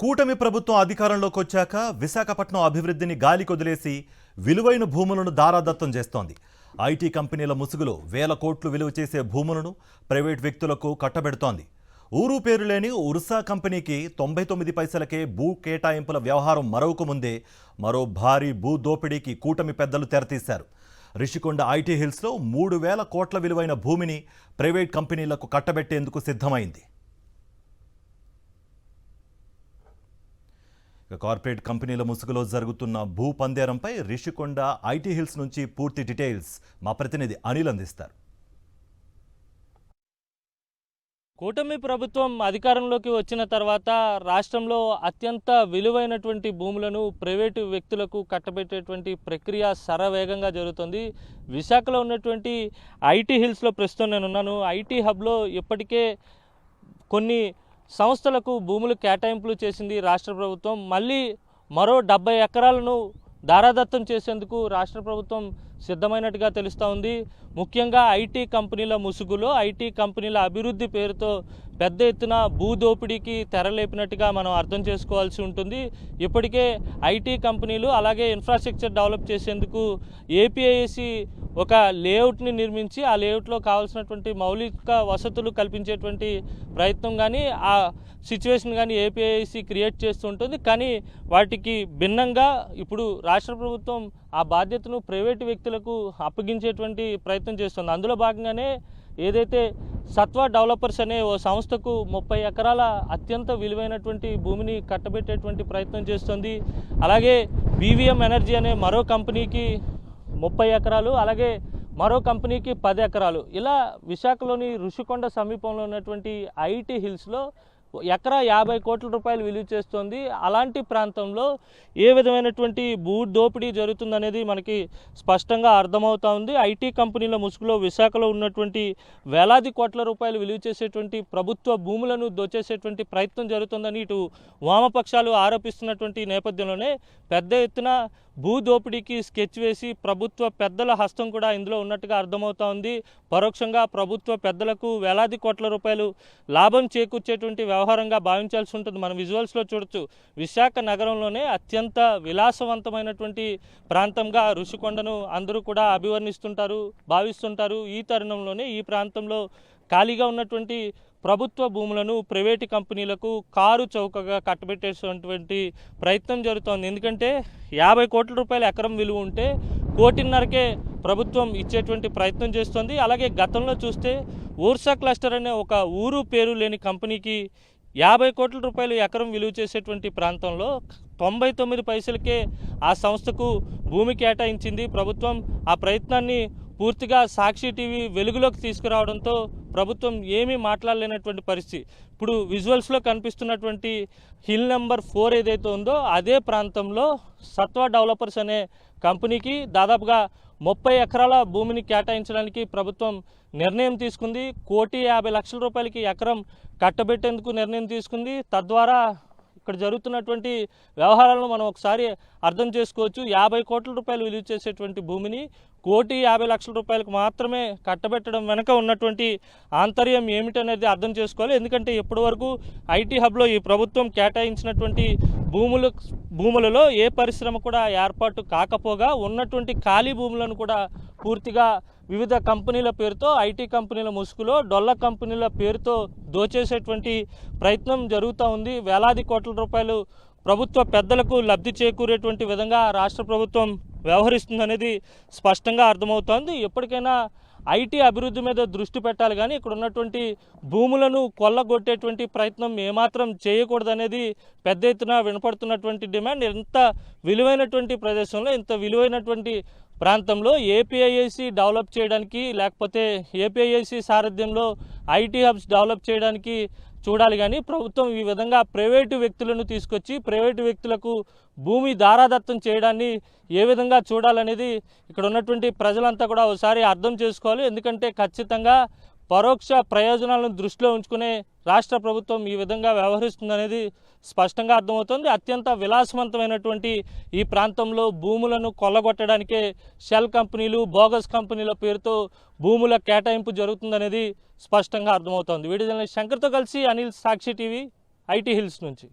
కూటమి ప్రభుత్వం అధికారంలోకి వచ్చాక విశాఖపట్నం అభివృద్ధిని గాలికొదిలేసి విలువైన భూములను దారాదత్తం చేస్తోంది. ఐటీ కంపెనీల ముసుగులో వేల కోట్లు విలువ చేసే భూములను ప్రైవేట్ వ్యక్తులకు కట్టబెడుతోంది. ఊరు పేరు లేని ఉర్సా కంపెనీకి 99 పైసలకే భూ కేటాయింపుల వ్యవహారం మరొక ముందే మరో భారీ భూ దోపిడీకి కూటమి పెద్దలు తెరతీశారు. రిషికొండ ఐటీ హిల్స్లో 3000 కోట్ల విలువైన భూమిని ప్రైవేట్ కంపెనీలకు కట్టబెట్టేందుకు సిద్ధమైంది. కార్పొరేట్ కంపెనీల ముసుగులో జరుగుతున్న భూ పందేరంపై రిషికొండ ఐటీ హిల్స్ నుంచి పూర్తి డీటెయిల్స్ మా ప్రతినిధి అనిల్ అందిస్తారు. కూటమి ప్రభుత్వం అధికారంలోకి వచ్చిన తర్వాత రాష్ట్రంలో అత్యంత విలువైనటువంటి భూములను ప్రైవేటు వ్యక్తులకు కట్టబెట్టేటువంటి ప్రక్రియ శరవేగంగా జరుగుతుంది. విశాఖలో ఉన్నటువంటి ఐటీ హిల్స్లో ప్రస్తుతం నేనున్నాను. ఐటీ హబ్లో ఇప్పటికే కొన్ని సంస్థలకు భూములు కేటాయింపులు చేసింది రాష్ట్ర ప్రభుత్వం. మళ్ళీ మరో 70 ఎకరాలను దారాదత్తం చేసేందుకు రాష్ట్ర ప్రభుత్వం సిద్ధమైనట్టుగా తెలుస్తూ ఉంది. ముఖ్యంగా ఐటీ కంపెనీల ముసుగులో ఐటీ కంపెనీల అభివృద్ధి పేరుతో పెద్ద ఎత్తున భూదోపిడీకి తెరలేపినట్టుగా మనం అర్థం చేసుకోవాల్సి ఉంటుంది. ఇప్పటికే ఐటీ కంపెనీలు అలాగే ఇన్ఫ్రాస్ట్రక్చర్ డెవలప్ చేసేందుకు ఏపీఐసి ఒక లేఅవుట్ని నిర్మించి ఆ లేఅవుట్లో కావాల్సినటువంటి మౌలిక వసతులు కల్పించేటువంటి ప్రయత్నం కానీ ఆ సిచ్యువేషన్ కానీ ఏపీఐసి క్రియేట్ చేస్తూ ఉంటుంది. కానీ వాటికి భిన్నంగా ఇప్పుడు రాష్ట్ర ప్రభుత్వం ఆ బాధ్యతను ప్రైవేటు వ్యక్తులకు అప్పగించేటువంటి ప్రయత్నం చేస్తుంది. అందులో భాగంగానే ఏదైతే సత్వా డెవలపర్స్ అనే ఓ సంస్థకు 30 ఎకరాల అత్యంత విలువైనటువంటి భూమిని కట్టబెట్టేటువంటి ప్రయత్నం చేస్తుంది. అలాగే బీవీఎం ఎనర్జీ అనే మరో కంపెనీకి 30 ఎకరాలు, అలాగే మరో కంపెనీకి 10 ఎకరాలు, ఇలా విశాఖలోని ఋషికొండ సమీపంలో ఉన్నటువంటి ఐటీ హిల్స్లో ఎకరా 50 కోట్ల రూపాయలు విలువ చేస్తుంది. అలాంటి ప్రాంతంలో ఏ విధమైనటువంటి భూ దోపిడీ జరుగుతుందనేది మనకి స్పష్టంగా అర్థమవుతా ఉంది. ఐటీ కంపెనీల ముసుగులో విశాఖలో ఉన్నటువంటి వేలాది కోట్ల రూపాయలు విలువ చేసేటువంటి ప్రభుత్వ భూములను దోచేసేటువంటి ప్రయత్నం జరుగుతుందని ఇటు వామపక్షాలు ఆరోపిస్తున్నటువంటి నేపథ్యంలోనే పెద్ద ఎత్తున భూ దోపిడీకి స్కెచ్ వేసి ప్రభుత్వ పెద్దల హస్తం కూడా ఇందులో ఉన్నట్టుగా అర్థమవుతా ఉంది. పరోక్షంగా ప్రభుత్వ పెద్దలకు వేలాది కోట్ల రూపాయలు లాభం చేకూర్చేటువంటి వ్యవహారంగా భావించాల్సి ఉంటుంది. మనం విజువల్స్లో చూడొచ్చు. విశాఖ నగరంలోనే అత్యంత విలాసవంతమైనటువంటి ప్రాంతంగా ఋషికొండను అందరూ కూడా అభివర్ణిస్తుంటారు, భావిస్తుంటారు. ఈ తరుణంలోనే ఈ ప్రాంతంలో ఖాళీగా ఉన్నటువంటి ప్రభుత్వ భూములను ప్రైవేటు కంపెనీలకు కారు చౌకగా కట్టబెట్టేటువంటి ప్రయత్నం జరుగుతోంది. ఎందుకంటే 50 కోట్ల రూపాయల ఎకరం విలువ ఉంటే 1.5 కోటికే ప్రభుత్వం ఇచ్చేటువంటి ప్రయత్నం చేస్తుంది. అలాగే గతంలో చూస్తే ఊర్సా క్లస్టర్ అనే ఒక ఊరు పేరు లేని కంపెనీకి 50 కోట్ల రూపాయలు ఎకరం విలువ చేసేటువంటి ప్రాంతంలో 99 పైసలకే ఆ సంస్థకు భూమి కేటాయించింది ప్రభుత్వం. ఆ ప్రయత్నాన్ని పూర్తిగా సాక్షి టీవీ వెలుగులోకి తీసుకురావడంతో ప్రభుత్వం ఏమీ మాట్లాడలేనటువంటి పరిస్థితి. ఇప్పుడు విజువల్స్లో కనిపిస్తున్నటువంటి హిల్ నెంబర్ 4 ఏదైతే ఉందో అదే ప్రాంతంలో సత్వా డెవలపర్స్ అనే కంపెనీకి దాదాపుగా 30 ఎకరాల భూమిని కేటాయించడానికి ప్రభుత్వం నిర్ణయం తీసుకుంది. 1,50,00,000 రూపాయలకి ఎకరం కట్టబెట్టేందుకు నిర్ణయం తీసుకుంది. తద్వారా ఇక్కడ జరుగుతున్నటువంటి వ్యవహారాలను మనం ఒకసారి అర్థం చేసుకోవచ్చు. 50 కోట్ల రూపాయలు విలువ చేసేటువంటి భూమిని 1,50,00,000 రూపాయలకు మాత్రమే కట్టబెట్టడం వెనక ఉన్నటువంటి ఆంతర్యం ఏమిటనేది అర్థం చేసుకోవాలి. ఎందుకంటే ఇప్పటి వరకు ఐటీ హబ్లో ఈ ప్రభుత్వం కేటాయించినటువంటి భూములలో ఏ పరిశ్రమ కూడా ఏర్పాటు కాకపోగా ఉన్నటువంటి ఖాళీ భూములను కూడా పూర్తిగా వివిధ కంపెనీల పేరుతో ఐటీ కంపెనీల ముసుగులో డొల్ల కంపెనీల పేరుతో దోచేసేటువంటి ప్రయత్నం జరుగుతూ ఉంది. వేలాది కోట్ల రూపాయలు ప్రభుత్వ పెద్దలకు లబ్ధి చేకూరేటువంటి విధంగా రాష్ట్ర ప్రభుత్వం వ్యవహరిస్తుందనేది స్పష్టంగా అర్థమవుతోంది. ఎప్పటికైనా ఐటీ అభివృద్ధి మీద దృష్టి పెట్టాలి, కానీ ఇక్కడ ఉన్నటువంటి భూములను కొల్లగొట్టేటువంటి ప్రయత్నం ఏమాత్రం చేయకూడదనేది పెద్ద ఎత్తున వినపడుతున్నటువంటి డిమాండ్. ఎంత విలువైనటువంటి ప్రదేశంలో, ఇంత విలువైనటువంటి ప్రాంతంలో ఏపీఐఐసి డెవలప్ చేయడానికి, లేకపోతే ఏపీఐఐసి సారథ్యంలో ఐటీ హబ్స్ డెవలప్ చేయడానికి చూడాలి. కానీ ప్రభుత్వం ఈ విధంగా ప్రైవేటు వ్యక్తులను తీసుకొచ్చి ప్రైవేటు వ్యక్తులకు భూమి దారాదత్తం చేయడాన్ని ఏ విధంగా చూడాలనేది ఇక్కడ ఉన్నటువంటి ప్రజలంతా కూడా ఒకసారి అర్థం చేసుకోవాలి. ఎందుకంటే ఖచ్చితంగా పరోక్ష ప్రయోజనాలను దృష్టిలో ఉంచుకునే రాష్ట్ర ప్రభుత్వం ఈ విధంగా వ్యవహరిస్తుందనేది స్పష్టంగా అర్థమవుతుంది. అత్యంత విలాసవంతమైనటువంటి ఈ ప్రాంతంలో భూములను కొల్లగొట్టడానికే షెల్ కంపెనీలు, బోగస్ కంపెనీల పేరుతో భూముల కేటాయింపు జరుగుతుందనేది స్పష్టంగా అర్థమవుతోంది. వీడియో జర్నలిస్ట్ శంకర్తో కలిసి అనిల్, సాక్షి టీవీ, ఐటీ హిల్స్ నుంచి.